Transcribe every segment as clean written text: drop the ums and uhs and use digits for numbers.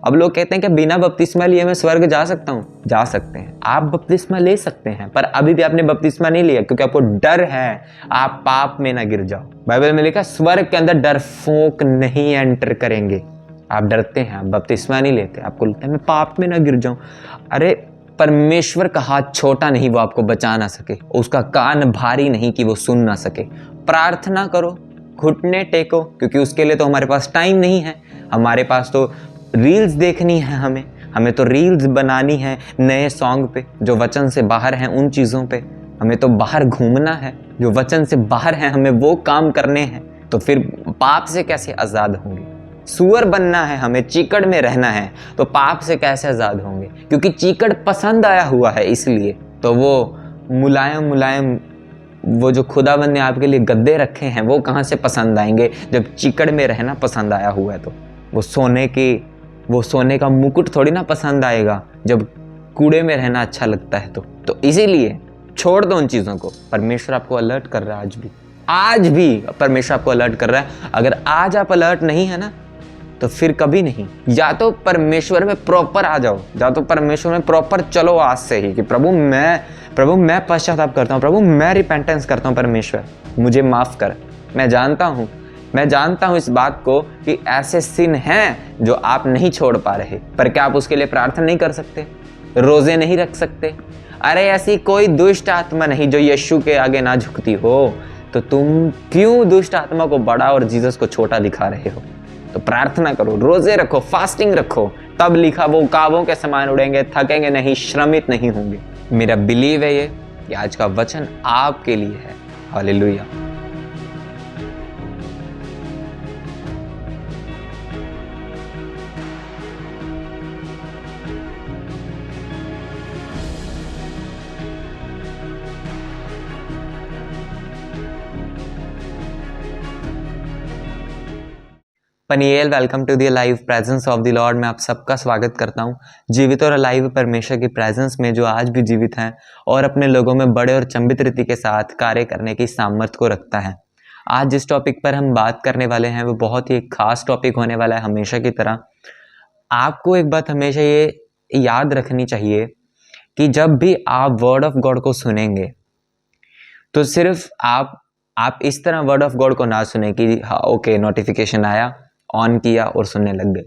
अब लोग कहते हैं कि बिना बपतिस्मा लिए मैं स्वर्ग जा सकता हूँ। जा सकते हैं, आप बपतिस्मा ले सकते हैं, पर अभी भी आपने बपतिस्मा नहीं लिया क्योंकि आपको डर है आप पाप में ना गिर जाओ। बाइबल में लिखा स्वर्ग के अंदर डरपोक नहीं एंटर करेंगे। आप डरते हैं, आप बपतिस्मा नहीं लेते, आपको लगता है मैं पाप में ना गिर जाऊं। अरे परमेश्वर का हाथ छोटा नहीं, वो आपको बचा ना सके, उसका कान भारी नहीं कि वो सुन ना सके। प्रार्थना करो, घुटने टेको, क्योंकि उसके लिए तो हमारे पास टाइम नहीं है। हमारे पास तो रील्स देखनी है, हमें तो रील्स बनानी है नए सॉन्ग पे जो वचन से बाहर हैं, उन चीज़ों पे हमें तो बाहर घूमना है, जो वचन से बाहर है हमें वो काम करने हैं। तो फिर पाप से कैसे आज़ाद होंगे? सुअर बनना है हमें, चीकड़ में रहना है, तो पाप से कैसे आज़ाद होंगे? क्योंकि चीकड़ पसंद आया हुआ है, इसलिए तो वो मुलायम मुलायम वो जो खुदाबंद ने आपके लिए गद्दे रखे हैं वो कहाँ से पसंद आएंगे जब चीकड़ में रहना पसंद आया हुआ है। तो वो सोने का मुकुट थोड़ी ना पसंद आएगा जब कूड़े में रहना अच्छा लगता है। तो इसीलिए छोड़ दो उन चीज़ों को। परमेश्वर आपको अलर्ट कर रहा है, आज भी परमेश्वर आपको अलर्ट कर रहा है। अगर आज आप अलर्ट नहीं है ना तो फिर कभी नहीं। या तो परमेश्वर में प्रॉपर आ जाओ, या तो परमेश्वर में प्रॉपर चलो आज से ही कि प्रभु मैं पश्चाताप करता हूँ, प्रभु मैं रिपेंटेंस करता हूँ, परमेश्वर मुझे माफ कर। मैं जानता हूँ इस बात को कि ऐसे सिन हैं जो आप नहीं छोड़ पा रहे, पर क्या आप उसके लिए प्रार्थना नहीं कर सकते? रोजे नहीं रख सकते? अरे ऐसी कोई दुष्ट आत्मा नहीं जो यीशु के आगे ना झुकती हो, तो तुम क्यों दुष्ट आत्मा को बड़ा और जीसस को छोटा दिखा रहे हो? तो प्रार्थना करो, रोजे रखो, फास्टिंग रखो, तब लिखा वो कावों के समान उड़ेंगे, थकेंगे नहीं, श्रमित नहीं होंगे। मेरा बिलीव है ये कि आज का वचन आपके लिए है। हालेलुया। पनियल, welcome to the live presence of the Lord. मैं आप सबका स्वागत करता हूं जीवित और अलाइव परमेश्वर की प्रेजेंस में, जो आज भी जीवित हैं और अपने लोगों में बड़े और चंबित रीति के साथ कार्य करने की सामर्थ्य को रखता है। आज जिस टॉपिक पर हम बात करने वाले हैं वो बहुत ही एक खास टॉपिक होने वाला है। हमेशा की तरह आपको एक बात हमेशा ये याद रखनी चाहिए कि जब भी आप वर्ड ऑफ गॉड को सुनेंगे तो सिर्फ आप इस तरह वर्ड ऑफ गॉड को ना सुने कि हाँ ओके नोटिफिकेशन आया, ऑन किया और सुनने लग गए,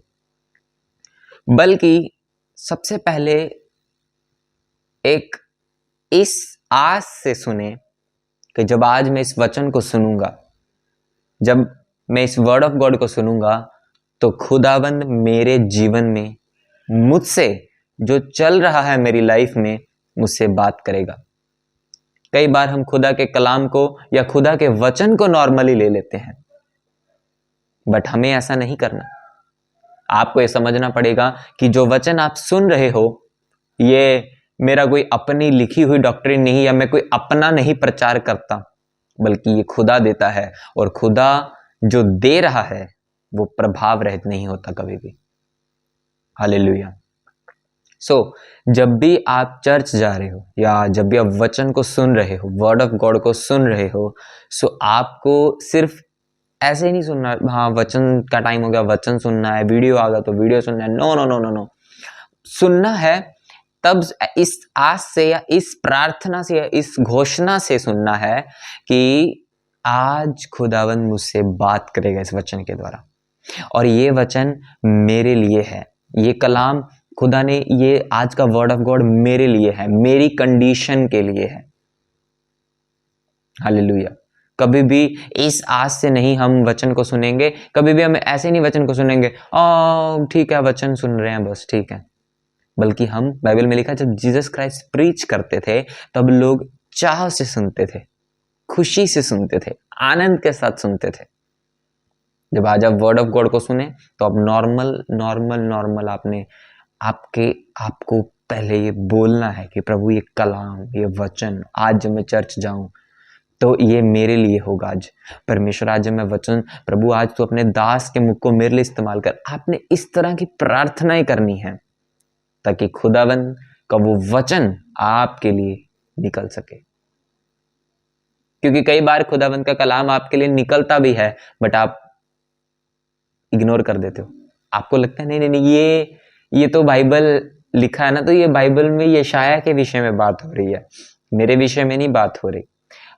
बल्कि सबसे पहले एक इस आस से सुने कि जब आज मैं इस वचन को सुनूंगा, जब मैं इस वर्ड ऑफ गॉड को सुनूंगा, तो खुदाबंद मेरे जीवन में मुझसे जो चल रहा है मेरी लाइफ में मुझसे बात करेगा। कई बार हम खुदा के कलाम को या खुदा के वचन को नॉर्मली ले लेते हैं, बट हमें ऐसा नहीं करना। आपको ये समझना पड़ेगा कि जो वचन आप सुन रहे हो ये मेरा कोई अपनी लिखी हुई डॉक्ट्रिन नहीं, या मैं कोई अपना नहीं प्रचार करता, बल्कि ये खुदा देता है, और खुदा जो दे रहा है वो प्रभाव रहित नहीं होता कभी भी। हालेलुया। जब भी आप चर्च जा रहे हो या जब भी आप वचन को सुन रहे हो, वर्ड ऑफ गॉड को सुन रहे हो, आपको सिर्फ ऐसे ही नहीं सुनना, हाँ वचन का टाइम हो गया वचन सुनना है, वीडियो आ गया तो वीडियो सुनना है। No no no no no, सुनना है तब इस आस से या इस प्रार्थना से या इस घोषणा से सुनना है कि आज खुदावंद मुझसे बात करेगा इस वचन के द्वारा, और ये वचन मेरे लिए है, ये कलाम खुदा ने, ये आज का वर्ड ऑफ गॉड मेरे लिए है, मेरी कंडीशन के लिए है। हालेलुया। कभी भी इस आस से नहीं हम वचन को सुनेंगे, कभी भी हम ऐसे नहीं वचन को सुनेंगे ठीक है वचन सुन रहे हैं बस ठीक है, बल्कि हम, बाइबल में लिखा जब जीसस क्राइस्ट प्रीच करते थे तब लोग चाह से सुनते थे, खुशी से सुनते थे, आनंद के साथ सुनते थे। जब आज आप वर्ड ऑफ गॉड को सुने तो आप नॉर्मल आपको पहले ये बोलना है कि प्रभु ये कलाम, ये वचन, आज जब मैं चर्च जाऊं तो ये मेरे लिए होगा। आज परमेश्वर, आज जब मैं वचन, प्रभु आज तू अपने दास के मुख को मेरे लिए इस्तेमाल कर। आपने इस तरह की प्रार्थनाएं करनी है ताकि खुदावंद का वो वचन आपके लिए निकल सके। क्योंकि कई बार खुदावंद का कलाम आपके लिए निकलता भी है बट आप इग्नोर कर देते हो। आपको लगता है नहीं, ये तो बाइबल लिखा है ना, तो ये बाइबल में यशायाह के विषय में बात हो रही है, मेरे विषय में नहीं बात हो रही।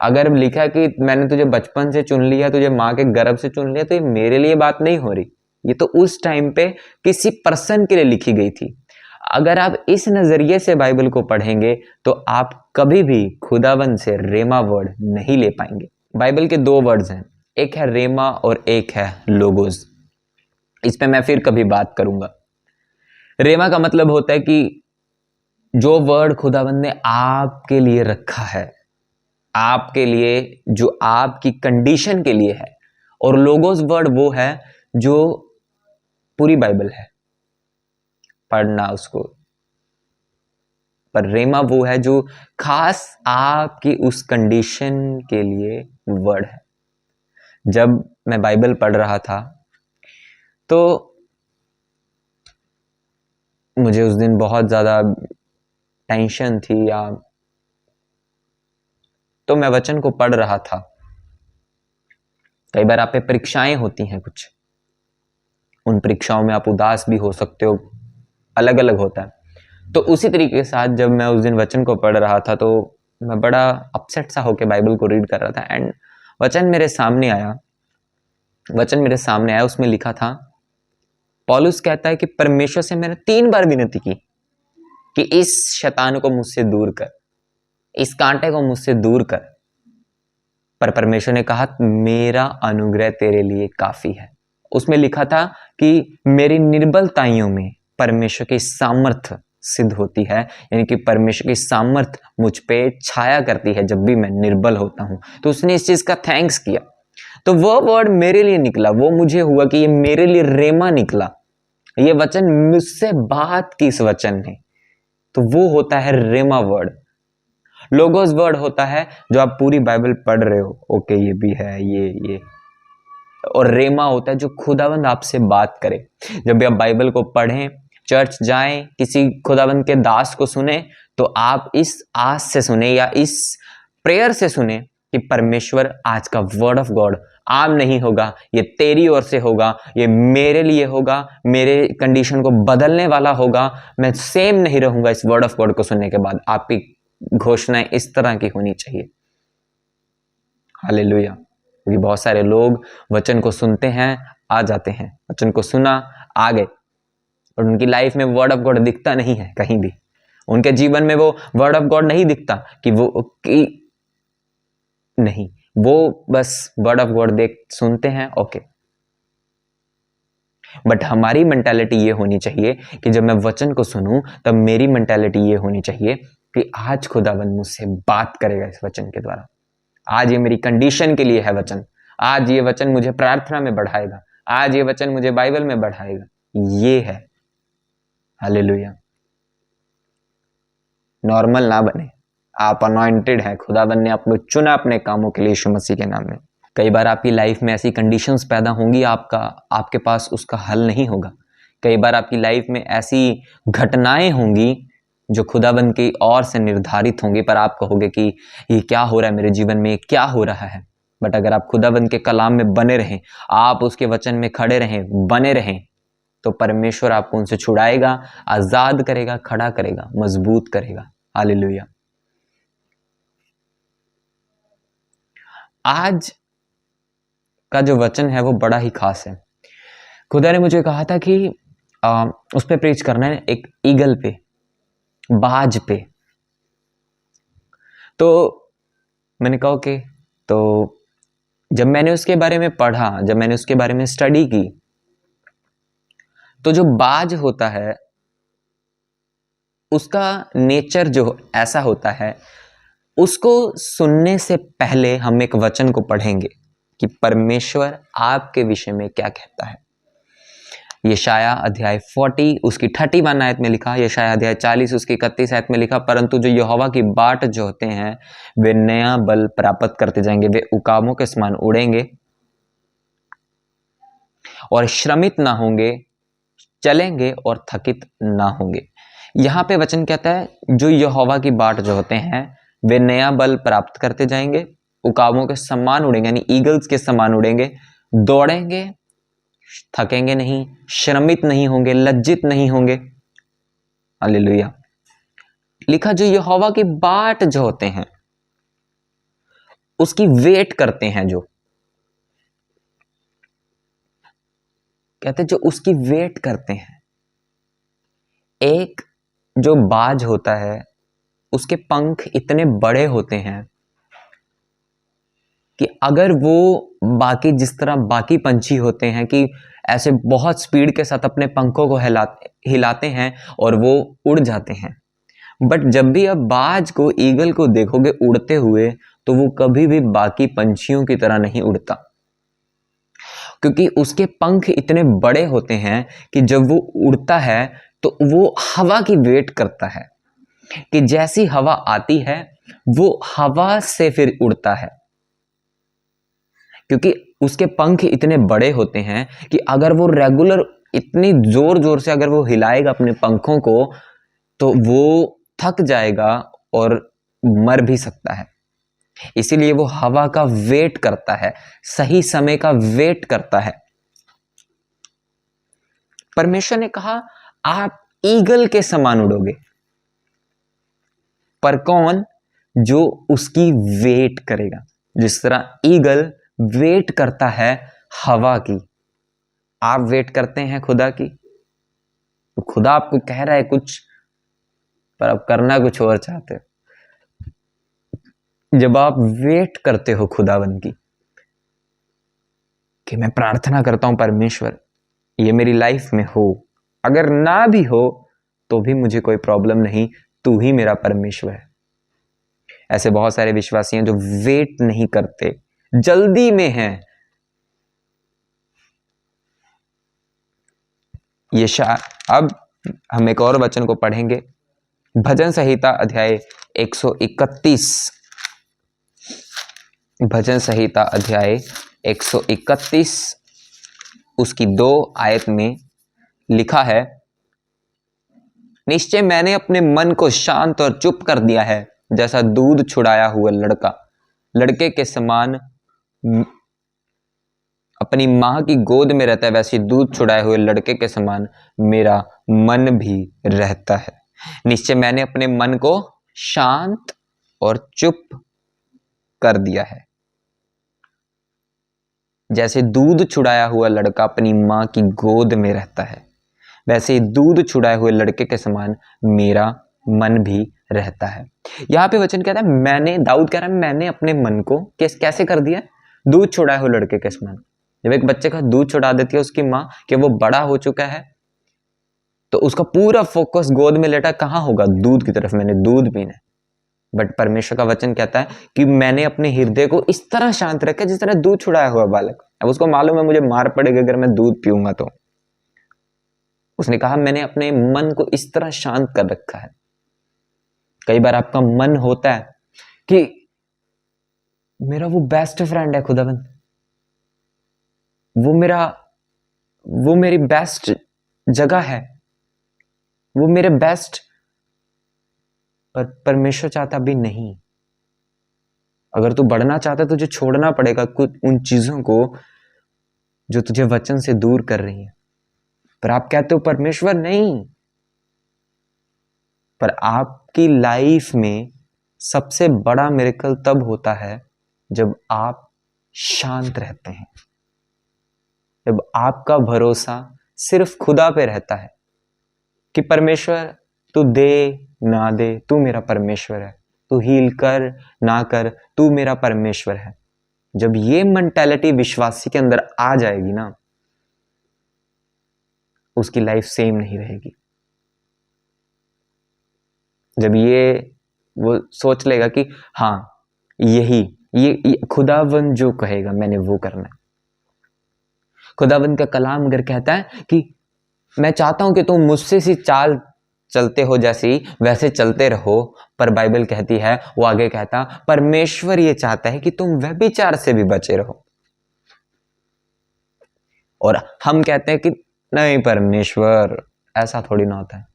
अगर लिखा है कि मैंने तुझे बचपन से चुन लिया, तुझे माँ के गर्भ से चुन लिया, तो ये मेरे लिए बात नहीं हो रही, ये तो उस टाइम पे किसी पर्सन के लिए लिखी गई थी। अगर आप इस नजरिए से बाइबल को पढ़ेंगे तो आप कभी भी खुदावन से रेमा वर्ड नहीं ले पाएंगे। बाइबल के दो वर्ड्स हैं, एक है रेमा और एक है लोगोस। इस पे मैं फिर कभी बात करूंगा। रेमा का मतलब होता है कि जो वर्ड खुदावन ने आपके लिए रखा है, आपके लिए, जो आपकी कंडीशन के लिए है। और लोगोस वर्ड वो है जो पूरी बाइबल है, पढ़ना उसको। पर रेमा वो है जो खास आपकी उस कंडीशन के लिए वर्ड है। जब मैं बाइबल पढ़ रहा था तो मुझे उस दिन बहुत ज्यादा टेंशन थी, या तो मैं वचन को पढ़ रहा था। कई बार आप पे परीक्षाएं होती हैं कुछ, उन परीक्षाओं में आप उदास भी हो सकते हो, अलग अलग होता है। तो उसी तरीके के साथ जब मैं उस दिन वचन को पढ़ रहा था तो मैं बड़ा अपसेट सा होकर बाइबल को रीड कर रहा था। एंड वचन मेरे सामने आया, उसमें लिखा था, पौलुस कहता है कि परमेश्वर से मैंने 3 बार विनती की कि इस शैतान को मुझसे दूर कर, इस कांटे को मुझसे दूर कर, पर परमेश्वर ने कहा मेरा अनुग्रह तेरे लिए काफी है। उसमें लिखा था कि मेरी निर्बलताइयों में परमेश्वर की सामर्थ्य सिद्ध होती है, यानी कि परमेश्वर की सामर्थ्य मुझ पे छाया करती है जब भी मैं निर्बल होता हूं। तो उसने इस चीज का थैंक्स किया। तो वो वर्ड मेरे लिए निकला, वो मुझे हुआ कि ये मेरे लिए रेमा निकला, ये वचन मुझसे बात की इस वचन ने। तो वो होता है रेमा वर्ड। लोगोस वर्ड होता है जो आप पूरी बाइबल पढ़ रहे हो, ओके ये भी है, ये। और रेमा होता है जो खुदावंद आपसे बात करे। जब भी आप बाइबल को पढ़ें, चर्च जाएं, किसी खुदावंद के दास को सुने, तो आप इस आस से सुने या इस प्रेयर से सुने कि परमेश्वर आज का वर्ड ऑफ गॉड आम नहीं होगा, ये तेरी ओर से होगा, ये मेरे लिए होगा, मेरे कंडीशन को बदलने वाला होगा, मैं सेम नहीं रहूंगा इस वर्ड ऑफ गॉड को सुनने के बाद। आपकी घोषणाएं इस तरह की होनी चाहिए। हालेलुया। क्योंकि बहुत सारे लोग वचन को सुनते हैं, आ जाते हैं, वचन को सुना, आ गए, और उनकी लाइफ में वर्ड ऑफ गॉड दिखता नहीं है कहीं भी। उनके जीवन में वो वर्ड ऑफ गॉड नहीं दिखता कि नहीं, वो बस वर्ड ऑफ गॉड सुनते हैं, ओके। बट हमारी मेंटालिटी ये होनी चाहिए कि जब मैं वचन को सुनूं तब मेरी मेंटालिटी ये होनी चाहिए कि आज खुदावंद मुझसे बात करेगा इस वचन के द्वारा। आज ये मेरी कंडीशन के लिए है वचन, आज ये वचन मुझे प्रार्थना में बढ़ाएगा, आज ये वचन मुझे बाइबल में बढ़ाएगा, ये है। हालेलुया। नॉर्मल ना बने, आप अनॉइंटेड हैं, खुदावंद ने आपको चुना अपने कामों के लिए यीशु मसीह के नाम में। कई बार आपकी लाइफ में ऐसी कंडीशंस पैदा होंगी, आपके पास उसका हल नहीं होगा। कई बार आपकी लाइफ में ऐसी घटनाएं होंगी जो खुदाबंद की ओर से निर्धारित होंगी, पर आप कहोगे कि ये क्या हो रहा है मेरे जीवन में, क्या हो रहा है। बट अगर आप खुदाबंद के कलाम में बने रहें, आप उसके वचन में खड़े रहें, बने रहें, तो परमेश्वर आपको उनसे छुड़ाएगा, आजाद करेगा, खड़ा करेगा, मजबूत करेगा। हालेलुया। आज का जो वचन है वो बड़ा ही खास है। खुदा ने मुझे कहा था कि उस पे प्रीच करना है, एक ईगल पे, बाज पे। तो मैंने कहा ओके। तो जब मैंने उसके बारे में पढ़ा, जब मैंने उसके बारे में स्टडी की, तो जो बाज होता है उसका नेचर जो ऐसा होता है, उसको सुनने से पहले हम एक वचन को पढ़ेंगे कि परमेश्वर आपके विषय में क्या कहता है। यशायाह अध्याय 40 उसकी 31 आयत में लिखा, यशायाह अध्याय 40 उसकी 31 आयत में लिखा, परंतु जो यहोवा की बाट जो होते हैं वे नया बल प्राप्त करते जाएंगे, वे उकाबों के समान उड़ेंगे और श्रमित ना होंगे, चलेंगे और थकित ना होंगे। यहां पे वचन कहता है जो यहोवा की बाट जो होते हैं वे नया बल प्राप्त करते जाएंगे, उकाबों के समान उड़ेंगे, यानी ईगल्स के समान उड़ेंगे, दौड़ेंगे, थकेंगे नहीं, श्रमित नहीं होंगे, लज्जित नहीं होंगे। हालेलुया। लिखा जो यहोवा की बाट जो होते हैं उसकी वेट करते हैं, जो कहते हैं जो उसकी वेट करते हैं। एक जो बाज होता है उसके पंख इतने बड़े होते हैं कि अगर वो बाकी जिस तरह बाकी पंछी होते हैं कि ऐसे बहुत स्पीड के साथ अपने पंखों को हिलाते हैं और वो उड़ जाते हैं, बट जब भी आप बाज को, ईगल को देखोगे उड़ते हुए, तो वो कभी भी बाकी पंछियों की तरह नहीं उड़ता, क्योंकि उसके पंख इतने बड़े होते हैं कि जब वो उड़ता है तो वो हवा की वेट करता है कि जैसी हवा आती है वो हवा से फिर उड़ता है, क्योंकि उसके पंख इतने बड़े होते हैं कि अगर वो रेगुलर इतनी जोर जोर से अगर वो हिलाएगा अपने पंखों को तो वो थक जाएगा और मर भी सकता है। इसीलिए वो हवा का वेट करता है, सही समय का वेट करता है। परमेश्वर ने कहा आप ईगल के समान उड़ोगे, पर कौन? जो उसकी वेट करेगा। जिस तरह ईगल वेट करता है हवा की, आप वेट करते हैं खुदा की, तो खुदा आपको कह रहा है कुछ पर आप करना कुछ और चाहते हो। जब आप वेट करते हो खुदावन की कि मैं प्रार्थना करता हूं परमेश्वर ये मेरी लाइफ में हो, अगर ना भी हो तो भी मुझे कोई प्रॉब्लम नहीं, तू ही मेरा परमेश्वर है। ऐसे बहुत सारे विश्वासी हैं जो वेट नहीं करते, जल्दी में हैं। अब हम एक और वचन को पढ़ेंगे, भजन संहिता अध्याय 131। भजन संहिता अध्याय 131 उसकी 2 आयत में लिखा है, निश्चय मैंने अपने मन को शांत और चुप कर दिया है, जैसा दूध छुड़ाया हुआ लड़के के समान अपनी मां की गोद में रहता है, वैसे दूध छुड़ाए हुए लड़के के समान मेरा मन भी रहता है। निश्चय मैंने अपने मन को शांत और चुप कर दिया है, जैसे दूध छुड़ाया हुआ लड़का अपनी मां की गोद में रहता है, वैसे ही दूध छुड़ाए हुए लड़के के समान मेरा मन भी रहता है। यहां पे वचन कहता है, दाऊद कह रहा है मैंने अपने मन को कैसे कर दिया? दूध छुड़ाए हुए लड़के के समान। जब एक बच्चे का दूध छुड़ा देती है उसकी मां कि वो बड़ा हो चुका है, तो उसका पूरा फोकस गोद में लेटा कहां होगा? दूध की तरफ, मैंने दूध पीना है। बट परमेश्वर का वचन कहता है कि मैंने अपने हृदय को इस तरह शांत रखा जिस तरह दूध छुड़ाया हुआ बालक। अब उसको मालूम है मुझे मार पड़ेगी अगर मैं दूध पीऊंगा, तो उसने कहा मैंने अपने मन को इस तरह शांत कर रखा है। कई बार आपका मन होता है कि मेरा वो बेस्ट फ्रेंड है खुदावन, वो मेरी बेस्ट जगह है, वो मेरे बेस्ट, पर परमेश्वर चाहता भी नहीं। अगर तू बढ़ना चाहता है तुझे छोड़ना पड़ेगा कुछ उन चीजों को जो तुझे वचन से दूर कर रही है। पर आप कहते हो परमेश्वर नहीं, पर आपकी लाइफ में सबसे बड़ा मिरेकल तब होता है जब आप शांत रहते हैं, जब आपका भरोसा सिर्फ खुदा पे रहता है कि परमेश्वर तू दे ना दे, तू मेरा परमेश्वर है, तू हील कर ना कर, तू मेरा परमेश्वर है। जब ये मेंटालिटी विश्वासी के अंदर आ जाएगी ना, उसकी लाइफ सेम नहीं रहेगी। जब वो सोच लेगा कि हाँ ये खुदावन जो कहेगा मैंने वो करना है। खुदावन का कलाम अगर कहता है कि मैं चाहता हूं कि तुम मुझसे सी चाल चलते हो जैसी वैसे चलते रहो, पर बाइबल कहती है, वो आगे कहता परमेश्वर ये चाहता है कि तुम व्यभिचार से भी बचे रहो। और हम कहते हैं कि नहीं परमेश्वर ऐसा थोड़ी ना होता है,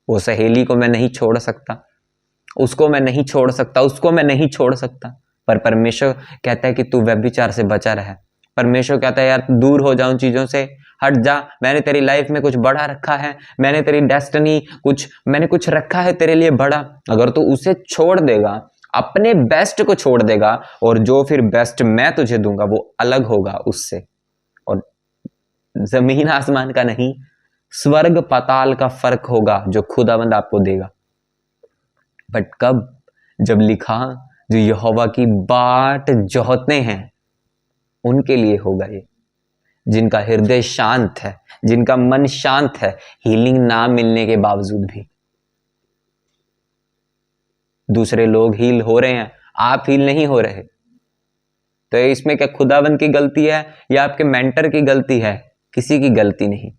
वो सहेली को मैं नहीं छोड़ सकता, उसको मैं नहीं छोड़ सकता, उसको मैं नहीं छोड़ सकता, पर परमेश्वर कहता है कि तू व्यभिचार से बचा रहे। परमेश्वर कहता है यार दूर हो जाऊं चीजों से, हट जा, मैंने तेरी लाइफ में कुछ बड़ा रखा है, मैंने तेरी डेस्टिनी मैंने कुछ रखा है तेरे लिए बड़ा। अगर तू उसे छोड़ देगा, अपने बेस्ट को छोड़ देगा, और जो फिर बेस्ट मैं तुझे दूंगा वो अलग होगा उससे, और जमीन आसमान का नहीं, स्वर्ग पाताल का फर्क होगा जो खुदावंद आपको देगा। बट कब? जब लिखा जो यहोवा की बाट जोहते हैं उनके लिए होगा ये, जिनका हृदय शांत है, जिनका मन शांत है, हीलिंग ना मिलने के बावजूद भी। दूसरे लोग हील हो रहे हैं, आप हील नहीं हो रहे, तो इसमें क्या खुदावंद की गलती है या आपके मेंटर की गलती है? किसी की गलती नहीं।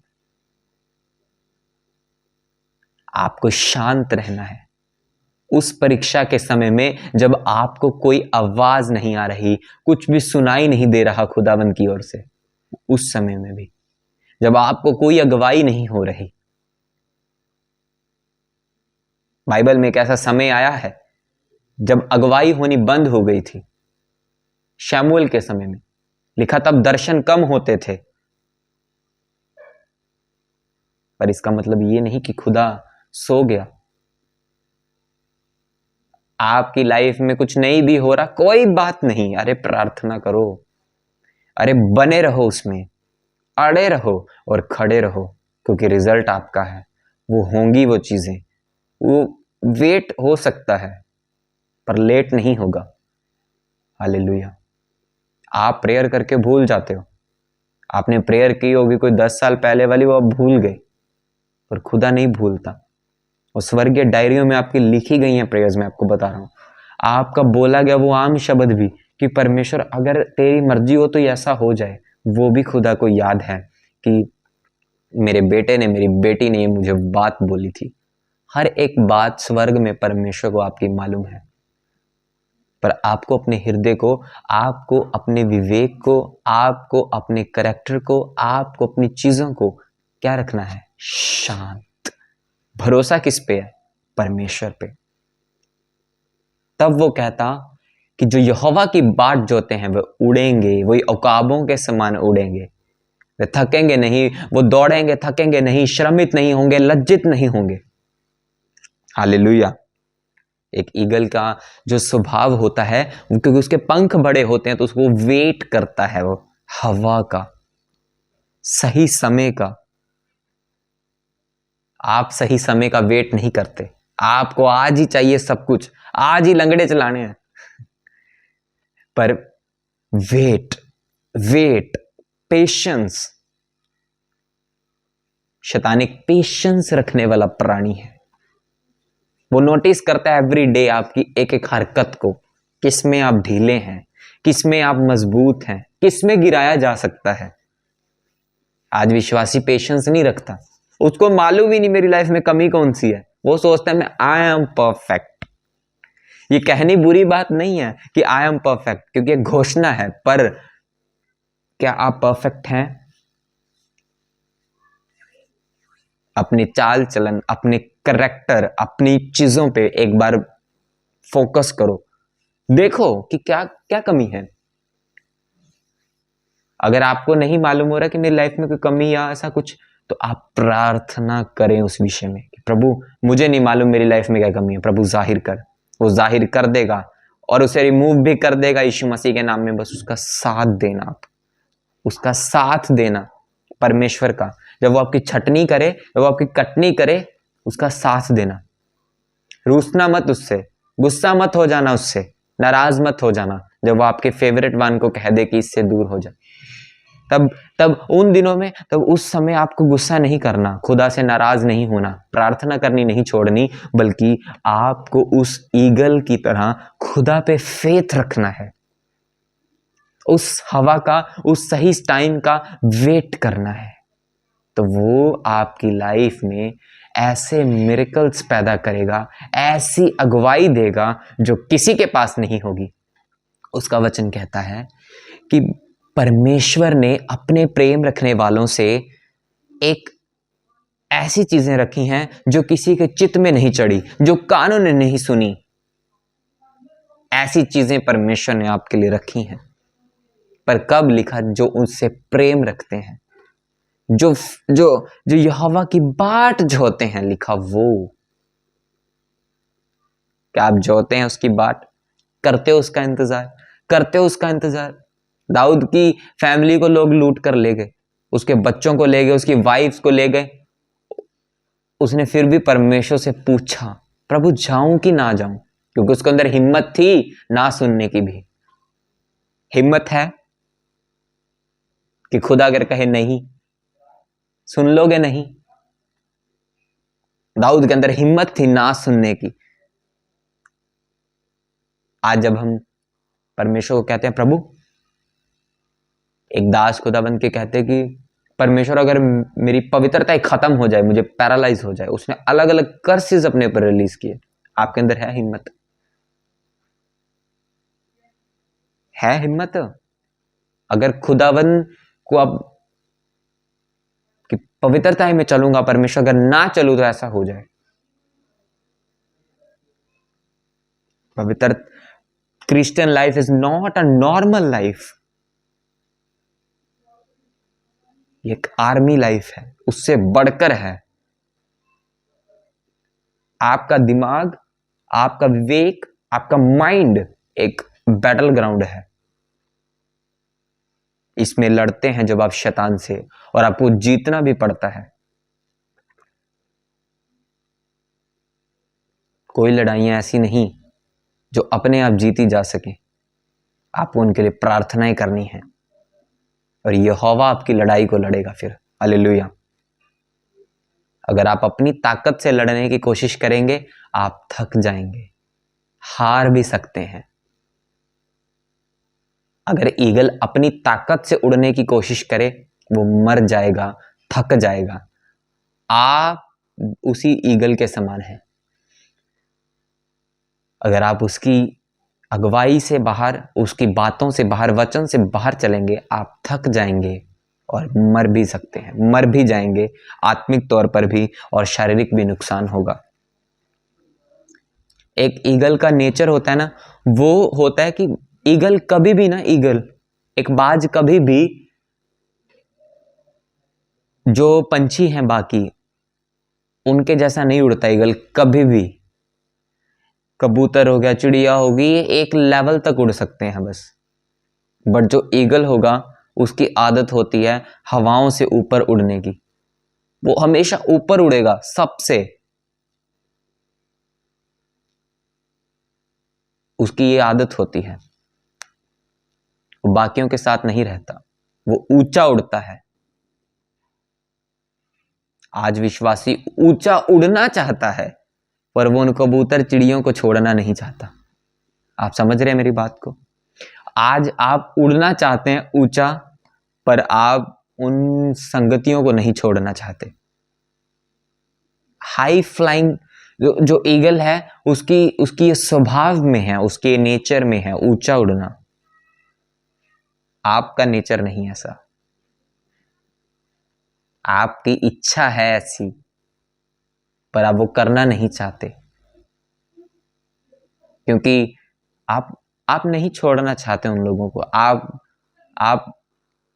आपको शांत रहना है उस परीक्षा के समय में, जब आपको कोई आवाज नहीं आ रही, कुछ भी सुनाई नहीं दे रहा खुदावंद की ओर से, उस समय में भी, जब आपको कोई अगुवाई नहीं हो रही। बाइबल में एक ऐसा समय आया है जब अगुवाई होनी बंद हो गई थी। शमूएल के समय में लिखा, तब दर्शन कम होते थे। पर इसका मतलब ये नहीं कि खुदा सो गया। आपकी लाइफ में कुछ नहीं भी हो रहा, कोई बात नहीं, अरे प्रार्थना करो, अरे बने रहो उसमें, अड़े रहो और खड़े रहो, क्योंकि रिजल्ट आपका है। वो होंगी वो चीजें, वो वेट हो सकता है पर लेट नहीं होगा। हालेलुया। आप प्रेयर करके भूल जाते हो, आपने प्रेयर की होगी कोई 10 साल पहले वाली, वो आप भूल गए, पर खुदा नहीं भूलता। और स्वर्गीय डायरियों में आपकी लिखी गई हैं प्रेयर्स, मैं आपको बता रहा हूं, आपका बोला गया वो आम शब्द भी कि परमेश्वर अगर तेरी मर्जी हो तो ऐसा हो जाए, वो भी खुदा को याद है कि मेरे बेटे ने, मेरी बेटी ने मुझे बात बोली थी। हर एक बात स्वर्ग में परमेश्वर को आपकी मालूम है, पर आपको अपने हृदय को, आपको अपने विवेक को, आपको अपने करैक्टर को, आपको अपनी चीजों को क्या रखना है? शांत। भरोसा किस पे है? परमेश्वर पे। तब वो कहता कि जो यहोवा की बाट जोते हैं वे उड़ेंगे, वही औकाबों के समान उड़ेंगे, वे थकेंगे नहीं, वो दौड़ेंगे थकेंगे नहीं, श्रमित नहीं होंगे, लज्जित नहीं होंगे। हालेलुया। एक ईगल का जो स्वभाव होता है, क्योंकि उसके पंख बड़े होते हैं तो उसको वेट करता है, वो हवा का, सही समय का। आप सही समय का वेट नहीं करते, आपको आज ही चाहिए सब कुछ, आज ही लंगड़े चलाने हैं। पर वेट, वेट, पेशेंस, शैतान एक पेशेंस रखने वाला प्राणी है। वो नोटिस करता है एवरी डे आपकी एक एक हरकत को, किसमें आप ढीले हैं, किसमें आप मजबूत हैं, किसमें गिराया जा सकता है। आज विश्वासी पेशेंस नहीं रखता, उसको मालूम ही नहीं मेरी लाइफ में कमी कौन सी है। वो सोचता है मैं आई एम परफेक्ट। ये कहनी बुरी बात नहीं है कि आई एम परफेक्ट, क्योंकि ये घोषणा है, पर क्या आप परफेक्ट हैं? अपने चाल चलन, अपने करैक्टर, अपनी चीजों पे एक बार फोकस करो, देखो कि क्या क्या कमी है। अगर आपको नहीं मालूम हो रहा कि मेरी लाइफ में कोई कमी या ऐसा कुछ, तो आप प्रार्थना करें उस विषय में कि प्रभु मुझे नहीं मालूम मेरी लाइफ में क्या कमी है, प्रभु जाहिर कर। वो जाहिर कर देगा और उसे रिमूव भी कर देगा यीशु मसीह के नाम में। बस उसका साथ देना, आप उसका साथ देना परमेश्वर का। जब वो आपकी छटनी करे, जब वो आपकी कटनी करे, उसका साथ देना। रूसना मत उससे, गुस्सा मत हो जाना उससे, नाराज मत हो जाना जब वो आपके फेवरेट वन को कह दे कि इससे दूर हो जाए। तब उन दिनों में, तब उस समय आपको गुस्सा नहीं करना, खुदा से नाराज नहीं होना, प्रार्थना करनी नहीं छोड़नी, बल्कि आपको उस ईगल की तरह खुदा पे फेथ रखना है, उस हवा का, उस सही टाइम का वेट करना है। तो वो आपकी लाइफ में ऐसे मिरेकल्स पैदा करेगा, ऐसी अगुवाई देगा जो किसी के पास नहीं होगी। उसका वचन कहता है कि परमेश्वर ने अपने प्रेम रखने वालों से एक ऐसी चीजें रखी हैं जो किसी के चित्त में नहीं चढ़ी, जो कानों ने नहीं सुनी। ऐसी चीजें परमेश्वर ने आपके लिए रखी हैं। पर कब लिखा? जो उससे प्रेम रखते हैं। जो जो जो यहोवा की बाट जोते हैं, लिखा वो। क्या आप जोते हैं उसकी बाट? करते हो उसका इंतजार? करते हो उसका इंतजार? दाऊद की फैमिली को लोग लूट कर ले गए, उसके बच्चों को ले गए, उसकी वाइफ्स को ले गए। उसने फिर भी परमेश्वर से पूछा, प्रभु जाऊं कि ना जाऊं? क्योंकि उसके अंदर हिम्मत थी ना सुनने की भी। हिम्मत है कि खुदा अगर कहे नहीं, सुन लोगे नहीं? दाऊद के अंदर हिम्मत थी ना सुनने की। आज जब हम परमेश्वर को कहते हैं प्रभु, एक दास खुदा बन के कहते कि परमेश्वर अगर मेरी पवित्रता खत्म हो जाए, मुझे पैरालाइज हो जाए। उसने अलग अलग कर्सेस अपने ऊपर रिलीज किए। आपके अंदर है हिम्मत? है हिम्मत? अगर खुदावन को अब कि पवित्रता में चलूंगा, परमेश्वर अगर ना चलू तो ऐसा हो जाए। पवित्र Christian life is not a normal life. एक आर्मी लाइफ है, उससे बढ़कर है। आपका दिमाग, आपका विवेक, आपका माइंड एक बैटल ग्राउंड है। इसमें लड़ते हैं जब आप शैतान से, और आपको जीतना भी पड़ता है। कोई लड़ाइयां ऐसी नहीं जो अपने आप जीती जा सके। आपको उनके लिए प्रार्थनाएं करनी है, और यहोवा आपकी लड़ाई को लड़ेगा फिर। हालेलुया। अगर आप अपनी ताकत से लड़ने की कोशिश करेंगे, आप थक जाएंगे, हार भी सकते हैं। अगर ईगल अपनी ताकत से उड़ने की कोशिश करे, वो मर जाएगा, थक जाएगा। आप उसी ईगल के समान हैं। अगर आप उसकी अगुवाई से बाहर, उसकी बातों से बाहर, वचन से बाहर चलेंगे, आप थक जाएंगे और मर भी सकते हैं, मर भी जाएंगे, आत्मिक तौर पर भी और शारीरिक भी नुकसान होगा। एक ईगल का नेचर होता है ना, वो होता है कि ईगल कभी भी ना, ईगल एक बाज कभी भी, जो पंछी हैं बाकी उनके जैसा नहीं उड़ता ईगल कभी भी। कबूतर हो गया, चिड़िया होगी, ये एक लेवल तक उड़ सकते हैं बस। बट जो ईगल होगा, उसकी आदत होती है हवाओं से ऊपर उड़ने की। वो हमेशा ऊपर उड़ेगा सबसे। उसकी ये आदत होती है, वो बाकियों के साथ नहीं रहता, वो ऊंचा उड़ता है। आज विश्वासी ऊंचा उड़ना चाहता है, पर वो उन कबूतर चिड़ियों को छोड़ना नहीं चाहता। आप समझ रहे हैं मेरी बात को? आज आप उड़ना चाहते हैं ऊंचा, पर आप उन संगतियों को नहीं छोड़ना चाहते। हाई फ्लाइंग जो ईगल है, उसकी स्वभाव में है, उसके नेचर में है ऊंचा उड़ना। आपका नेचर नहीं ऐसा। आपकी इच्छा है ऐसी, पर आप वो करना नहीं चाहते, क्योंकि आप नहीं छोड़ना चाहते उन लोगों को।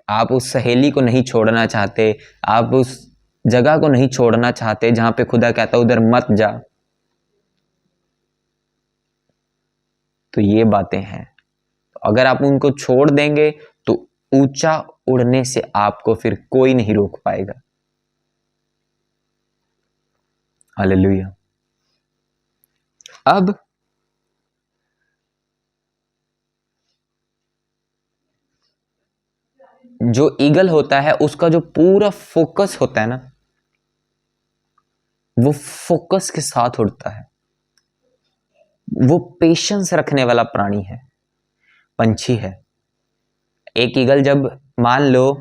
आप उस सहेली को नहीं छोड़ना चाहते, आप उस जगह को नहीं छोड़ना चाहते जहां पे खुदा कहता उधर मत जा। तो ये बातें हैं। अगर आप उनको छोड़ देंगे तो ऊंचा उड़ने से आपको फिर कोई नहीं रोक पाएगा। हालेलुया। अब जो ईगल होता है, उसका जो पूरा फोकस होता है ना, वो फोकस के साथ उड़ता है। वो पेशेंस रखने वाला प्राणी है, पंछी है। एक ईगल, जब मान लो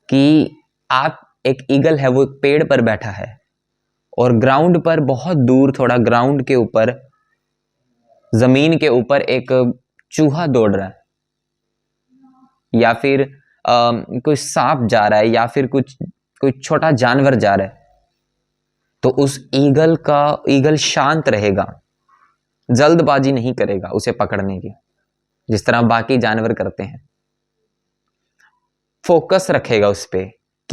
कि आप, एक ईगल है, वो एक पेड़ पर बैठा है और ग्राउंड पर बहुत दूर, थोड़ा ग्राउंड के ऊपर, जमीन के ऊपर एक चूहा दौड़ रहा है, या फिर कोई सांप जा रहा है, या फिर कोई छोटा जानवर जा रहा है, तो उस ईगल शांत रहेगा, जल्दबाजी नहीं करेगा उसे पकड़ने की, जिस तरह बाकी जानवर करते हैं। फोकस रखेगा उस पे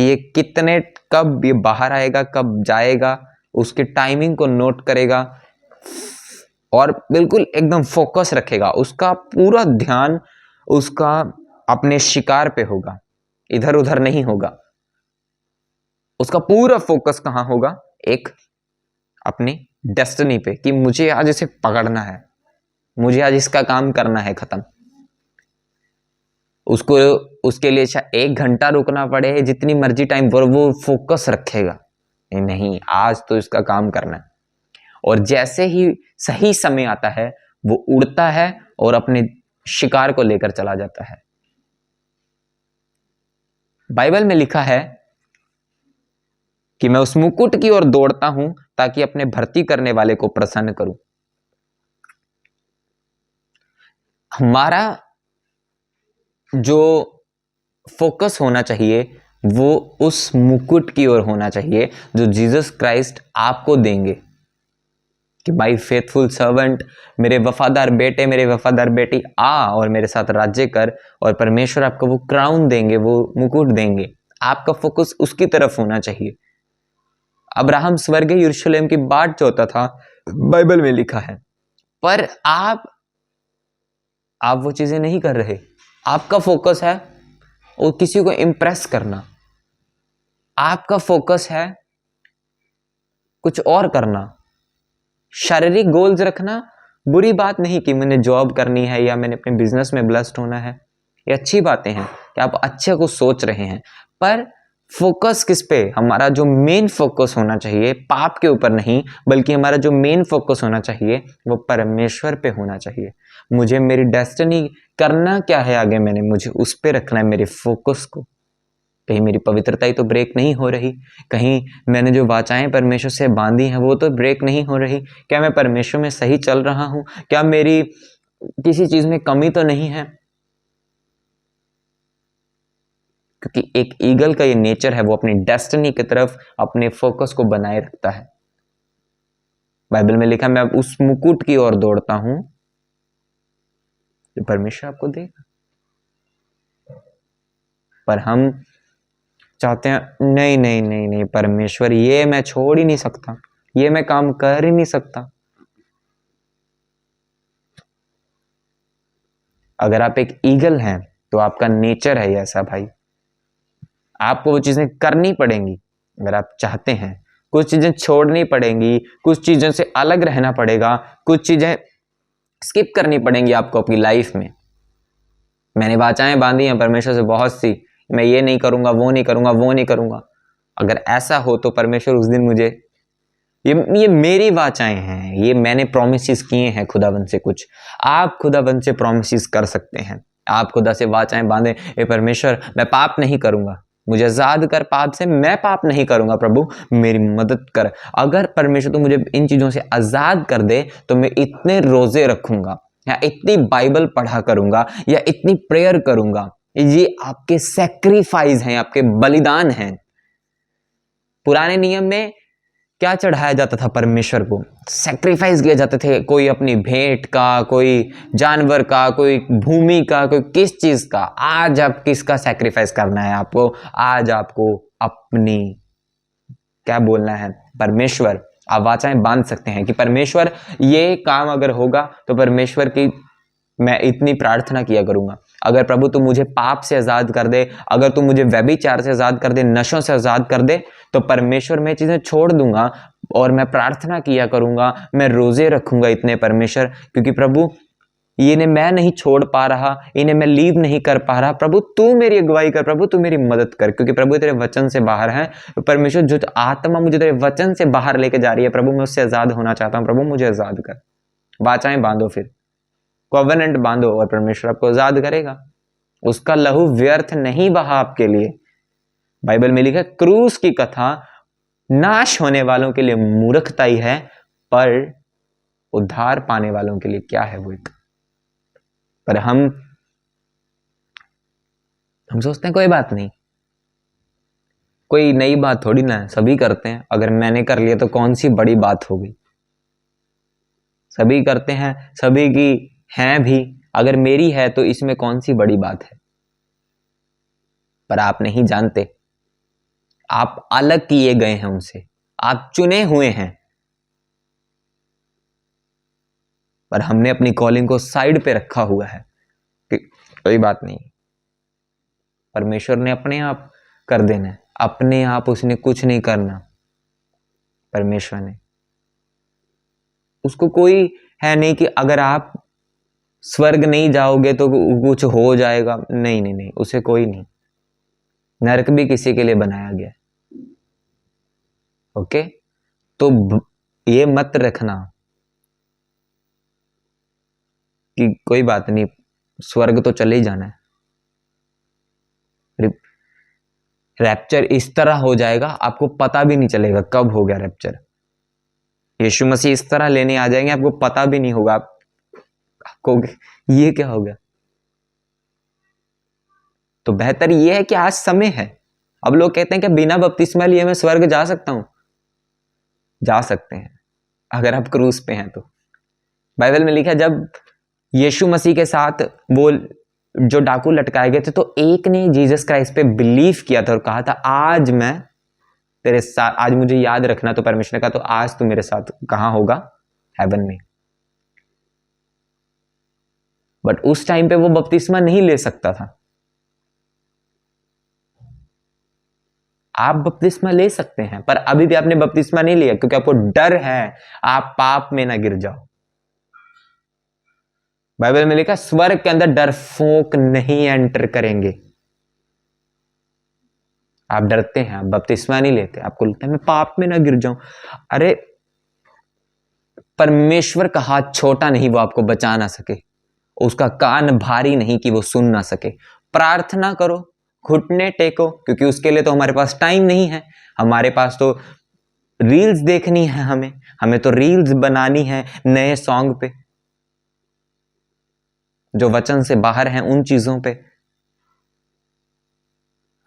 कि ये कितने, कब ये बाहर आएगा, कब जाएगा, उसकी टाइमिंग को नोट करेगा और बिल्कुल एकदम फोकस रखेगा। उसका पूरा ध्यान उसका अपने शिकार पे होगा, इधर उधर नहीं होगा। उसका पूरा फोकस कहाँ होगा? एक अपनी डेस्टिनी पे, कि मुझे आज इसे पकड़ना है, मुझे आज इसका काम करना है खत्म। उसको उसके लिए 1 घंटा रुकना पड़े, जितनी मर्जी टाइम पर, वो फोकस रखेगा, नहीं आज तो इसका काम करना है। और जैसे ही सही समय आता है वो उड़ता है और अपने शिकार को लेकर चला जाता है। बाइबल में लिखा है कि मैं उस मुकुट की ओर दौड़ता हूं ताकि अपने भर्ती करने वाले को प्रसन्न करूं। हमारा जो फोकस होना चाहिए वो उस मुकुट की ओर होना चाहिए जो जीसस क्राइस्ट आपको देंगे, कि माई फेथफुल सर्वेंट, मेरे वफादार बेटे, मेरे वफादार बेटी, आ और मेरे साथ राज्य कर। और परमेश्वर आपको वो क्राउन देंगे, वो मुकुट देंगे। आपका फोकस उसकी तरफ होना चाहिए। अब्राहम स्वर्गीय यरूशलेम की बाट जोता था, बाइबल में लिखा है, पर आप वो चीजें नहीं कर रहे। आपका फोकस है और किसी को इंप्रेस करना, आपका फोकस है कुछ और करना। शारीरिक गोल्स रखना बुरी बात नहीं कि मैंने जॉब करनी है या मैंने अपने बिजनेस में ब्लेस्ड होना है, ये अच्छी बातें हैं कि आप अच्छे को सोच रहे हैं, पर फोकस किस पे? हमारा जो मेन फोकस होना चाहिए पाप के ऊपर नहीं, बल्कि हमारा जो मेन फोकस होना चाहिए वो परमेश्वर पे होना चाहिए। मुझे मेरी डेस्टिनी करना क्या है आगे, मैंने मुझे उस पे रखना है मेरे फोकस को। कहीं मेरी पवित्रता ही तो ब्रेक नहीं हो रही, कहीं मैंने जो वाचाएं परमेश्वर से बांधी हैं वो तो ब्रेक नहीं हो रही, क्या मैं परमेश्वर में सही चल रहा हूं, क्या मेरी किसी चीज में कमी तो नहीं है? क्योंकि एक ईगल का ये नेचर है, वो अपनी डेस्टिनी की तरफ अपने फोकस को बनाए रखता है। बाइबल में लिखा, मैं उस मुकुट की ओर दौड़ता हूं जो परमेश्वर आपको देगा। पर हम चाहते हैं नहीं नहीं नहीं नहीं परमेश्वर, ये मैं छोड़ ही नहीं सकता, ये मैं काम कर ही नहीं सकता। अगर आप एक ईगल हैं तो आपका नेचर है ऐसा भाई, आपको वो चीजें करनी पड़ेंगी। अगर आप चाहते हैं, कुछ चीजें छोड़नी पड़ेंगी, कुछ चीजों से अलग रहना पड़ेगा, कुछ चीजें स्किप करनी पड़ेंगी आपको अपनी लाइफ में। मैंने वाचाएं बांधी हैं परमेश्वर से बहुत सी, मैं ये नहीं करूंगा, वो नहीं करूंगा, वो नहीं करूंगा। अगर ऐसा हो तो परमेश्वर उस दिन मुझे, ये मेरी वाचाएं हैं, ये मैंने प्रोमिसेस किए हैं खुदावन से। कुछ आप खुदावन से प्रोमिसेस कर सकते हैं। आप खुदा से वाचाएं बांधे, ए परमेश्वर मैं पाप नहीं करूंगा, मुझे आजाद कर पाप से, मैं पाप नहीं करूंगा, प्रभु मेरी मदद कर। अगर परमेश्वर तो मुझे इन चीजों से आजाद कर दे तो मैं इतने रोजे रखूंगा, या इतनी बाइबल पढ़ा करूंगा, या इतनी प्रेयर करूंगा। ये आपके सैक्रिफाइस हैं, आपके बलिदान हैं। पुराने नियम में क्या चढ़ाया जाता था परमेश्वर को? सैक्रिफाइस किए जाते थे, कोई अपनी भेंट का, कोई जानवर का, कोई भूमि का, कोई किस चीज का। आज आप किसका सैक्रिफाइस करना है आपको? आज आपको अपनी, क्या बोलना है, परमेश्वर। आप वाचाएं बांध सकते हैं कि परमेश्वर ये काम अगर होगा तो परमेश्वर की मैं इतनी प्रार्थना किया करूंगा। अगर प्रभु तू मुझे पाप से आजाद कर दे, अगर तू मुझे व्यभिचार से आजाद कर दे, नशों से आजाद कर दे, तो परमेश्वर मैं चीजें छोड़ दूंगा और मैं प्रार्थना किया करूंगा, मैं रोजे रखूंगा इतने परमेश्वर, क्योंकि प्रभु इन्हें मैं नहीं छोड़ पा रहा, इन्हें मैं लीव नहीं कर पा रहा। प्रभु तू मेरी अगुवाई कर, प्रभु तू मेरी मदद कर, क्योंकि प्रभु तेरे वचन से बाहर है। परमेश्वर जो आत्मा मुझे तेरे वचन से बाहर लेके जा रही है, प्रभु मैं उससे आजाद होना चाहता हूँ, प्रभु मुझे आजाद कर। वाचाएं बांधो, फिर कॉवेनेंट बांधो और परमेश्वर आपको आजाद करेगा। उसका लहू व्यर्थ नहीं बहा आपके लिए। बाइबल में लिखा, क्रूस की कथा नाश होने वालों के लिए मूर्खताई है, पर उद्धार पाने वालों के लिए क्या है वो एक। पर हम सोचते हैं कोई बात नहीं, कोई नई बात थोड़ी ना है, सभी करते हैं। अगर मैंने कर लिया तो कौन सी बड़ी बात हो गई? सभी करते हैं, सभी की हैं भी, अगर मेरी है तो इसमें कौन सी बड़ी बात है? पर आप नहीं जानते आप अलग किए गए हैं उनसे, आप चुने हुए हैं। पर हमने अपनी कॉलिंग को साइड पे रखा हुआ है कि कोई बात नहीं, परमेश्वर ने अपने आप कर देना है, अपने आप उसने कुछ नहीं करना। परमेश्वर ने, उसको कोई है नहीं कि अगर आप स्वर्ग नहीं जाओगे तो कुछ हो जाएगा। नहीं नहीं नहीं, उसे कोई नहीं। नरक भी किसी के लिए बनाया गया है। ओके, तो ये मत रखना कि कोई बात नहीं, स्वर्ग तो चले ही जाना है। रैप्चर इस तरह हो जाएगा, आपको पता भी नहीं चलेगा कब हो गया रैप्चर। यीशु मसीह इस तरह लेने आ जाएंगे, आपको पता भी नहीं होगा आपको ये क्या हो गया। तो बेहतर ये है कि आज समय है। अब लोग कहते हैं कि बिना बपतिस्मा लिए मैं स्वर्ग जा सकता हूं। जा सकते हैं अगर आप क्रूस पे हैं तो। बाइबल में लिखा है जब यीशु मसीह के साथ वो जो डाकू लटकाए गए थे तो एक ने जीसस क्राइस्ट पे बिलीव किया था और कहा था आज मैं तेरे साथ, आज मुझे याद रखना। तो परमेश्वर ने कहा तो आज तू मेरे साथ कहां होगा? हेवन में। बट उस टाइम पे वो बपतिस्मा नहीं ले सकता था। आप बपतिस्मा ले सकते हैं, पर अभी भी आपने बपतिस्मा नहीं लिया क्योंकि आपको डर है आप पाप में ना गिर जाओ। बाइबल में लिखा स्वर्ग के अंदर डरपोक नहीं एंटर करेंगे। आप डरते हैं, आप बपतिस्मा नहीं लेते, आपको लगता है मैं पाप में ना गिर जाऊं। अरे परमेश्वर का हाथ छोटा नहीं वो आपको बचा ना सके, उसका कान भारी नहीं कि वो सुन ना सके। प्रार्थना करो, घुटने टेको, क्योंकि उसके लिए तो हमारे पास टाइम नहीं है। हमारे पास तो रील्स देखनी है, हमें तो रील्स बनानी है नए सॉन्ग पे जो वचन से बाहर हैं, उन चीजों पे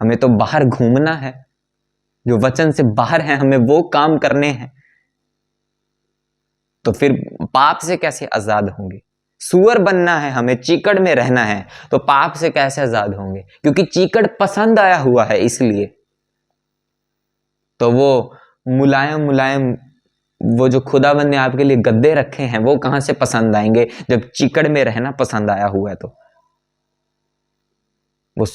हमें तो बाहर घूमना है, जो वचन से बाहर है हमें वो काम करने हैं। तो फिर पाप से कैसे आजाद होंगे? सुअर बनना है हमें, चीकड़ में रहना है, तो पाप से कैसे आजाद होंगे? क्योंकि चीकड़ पसंद आया हुआ है, इसलिए तो वो मुलायम मुलायम वो जो खुदाबंद ने आपके लिए गद्दे रखे हैं वो कहां से पसंद आएंगे जब चिकड़ में रहना पसंद आया हुआ है। तो वो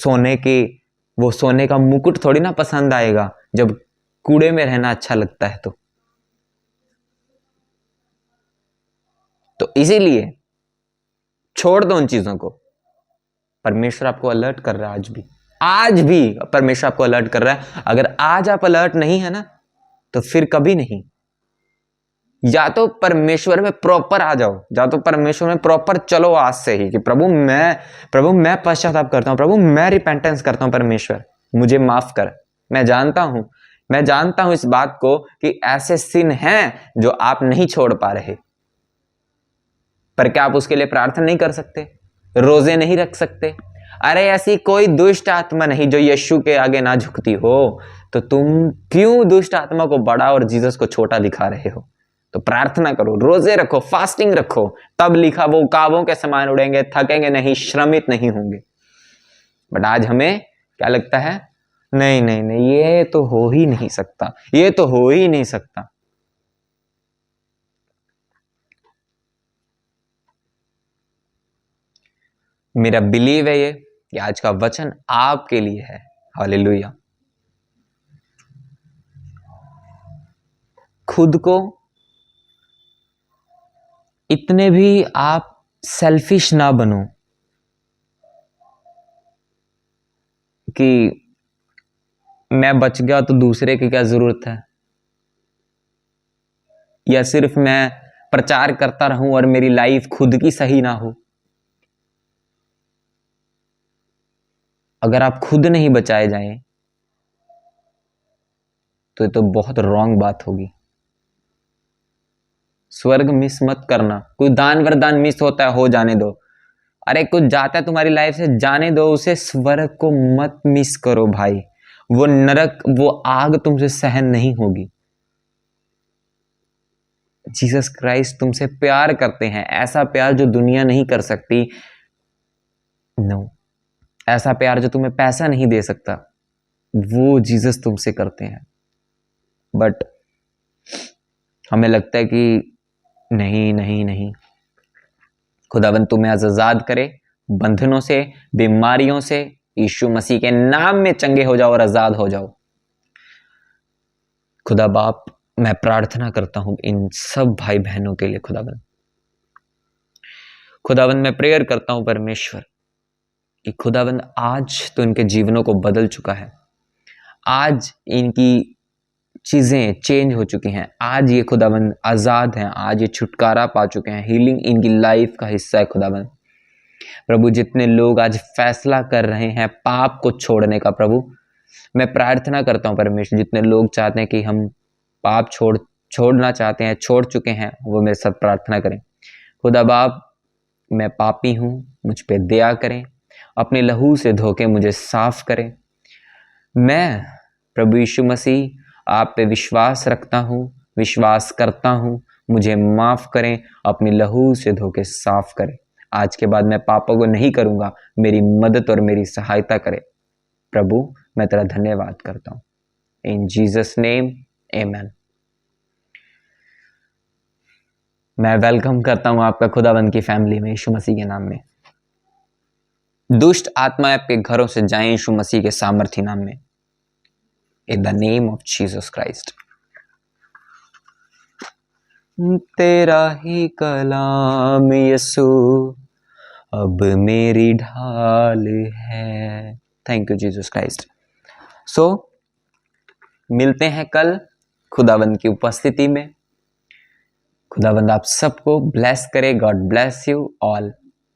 सोने का मुकुट थोड़ी ना पसंद आएगा जब कूड़े में रहना अच्छा लगता है। तो इसीलिए छोड़ दो उन चीजों को। परमेश्वर आपको अलर्ट कर रहा है, आज भी परमेश्वर आपको अलर्ट कर रहा है। अगर आज आप अलर्ट नहीं है ना तो फिर कभी नहीं। या तो परमेश्वर में प्रॉपर आ जाओ, या तो परमेश्वर में प्रॉपर चलो आज से ही कि प्रभु मैं पश्चाताप करता हूं, प्रभु मैं रिपेंटेंस करता हूं, परमेश्वर मुझे माफ कर। मैं जानता हूं इस बात को कि ऐसे सिन हैं जो आप नहीं छोड़ पा रहे, पर क्या आप उसके लिए प्रार्थना नहीं कर सकते? रोजे नहीं रख सकते? अरे ऐसी कोई दुष्ट आत्मा नहीं जो यीशु के आगे ना झुकती हो, तो तुम क्यों दुष्ट आत्मा को बड़ा और जीसस को छोटा दिखा रहे हो? तो प्रार्थना करो, रोजे रखो, फास्टिंग रखो, तब लिखा वो कावों के समान उड़ेंगे, थकेंगे नहीं, श्रमित नहीं होंगे। बट आज हमें क्या लगता है? नहीं नहीं नहीं, ये तो हो ही नहीं सकता, ये तो हो ही नहीं सकता। मेरा बिलीव है ये कि आज का वचन आपके लिए है। हालेलुया। खुद को इतने भी आप सेल्फिश ना बनो कि मैं बच गया तो दूसरे की क्या जरूरत है, या सिर्फ मैं प्रचार करता रहूं और मेरी लाइफ खुद की सही ना हो। अगर आप खुद नहीं बचाए जाएं तो ये तो बहुत रॉन्ग बात होगी। स्वर्ग मिस मत करना। कोई दान वरदान मिस होता है, हो जाने दो। अरे कुछ जाता है तुम्हारी लाइफ से, जाने दो उसे। स्वर्ग को मत मिस करो भाई। वो नरक, वो आग तुमसे सहन नहीं होगी। जीसस क्राइस्ट तुमसे प्यार करते हैं, ऐसा प्यार जो दुनिया नहीं कर सकती। नो, ऐसा प्यार जो तुम्हें पैसा नहीं दे सकता। वो जीसस तुमसे करते हैं। बट हमें लगता है कि नहीं नहीं नहीं, खुदावन तुम्हें आजाद करे बंधनों से, बीमारियों से। यीशु मसीह के नाम में चंगे हो जाओ और आजाद हो जाओ। खुदा बाप, मैं प्रार्थना करता हूं इन सब भाई बहनों के लिए। खुदावन मैं प्रेयर करता हूं परमेश्वर कि खुदावन आज तो इनके जीवनों को बदल चुका है, आज इनकी चीजें चेंज हो चुकी हैं, आज ये खुदावन आजाद हैं, आज ये छुटकारा पा चुके हैं, हीलिंग इनकी लाइफ का हिस्सा है। खुदावन प्रभु, जितने लोग आज फैसला कर रहे हैं पाप को छोड़ने का, प्रभु मैं प्रार्थना करता हूं परमेश्वर, जितने लोग चाहते हैं कि हम पाप छोड़ना चाहते हैं, छोड़ चुके हैं, वो मेरे साथ प्रार्थना करें। खुदा बाप, मैं पापी हूं, मुझ पे दया करें, अपने लहू से धोके मुझे साफ करें। मैं प्रभु यीशु मसीह आप पे विश्वास रखता हूं, विश्वास करता हूं, मुझे माफ करें, अपनी लहू से धोके साफ करें। आज के बाद मैं पापों को नहीं करूंगा, मेरी मदद और मेरी सहायता करें। प्रभु मैं तेरा धन्यवाद करता हूं। इन जीसस नेम, आमेन। मैं वेलकम करता हूं आपका खुदावंद की फैमिली में, यीशु मसीह के नाम में। दुष्ट आत्माएं आपके घरों से जाएं यीशु मसीह के सामर्थी नाम में, in the name of Jesus Christ. तेरा ही कलाम यीशु अब मेरी ढाल है। Thank you Jesus Christ. So मिलते हैं कल खुदावंद की उपस्थिति में। खुदावंद आप सबको ब्लेस करे। God bless you all.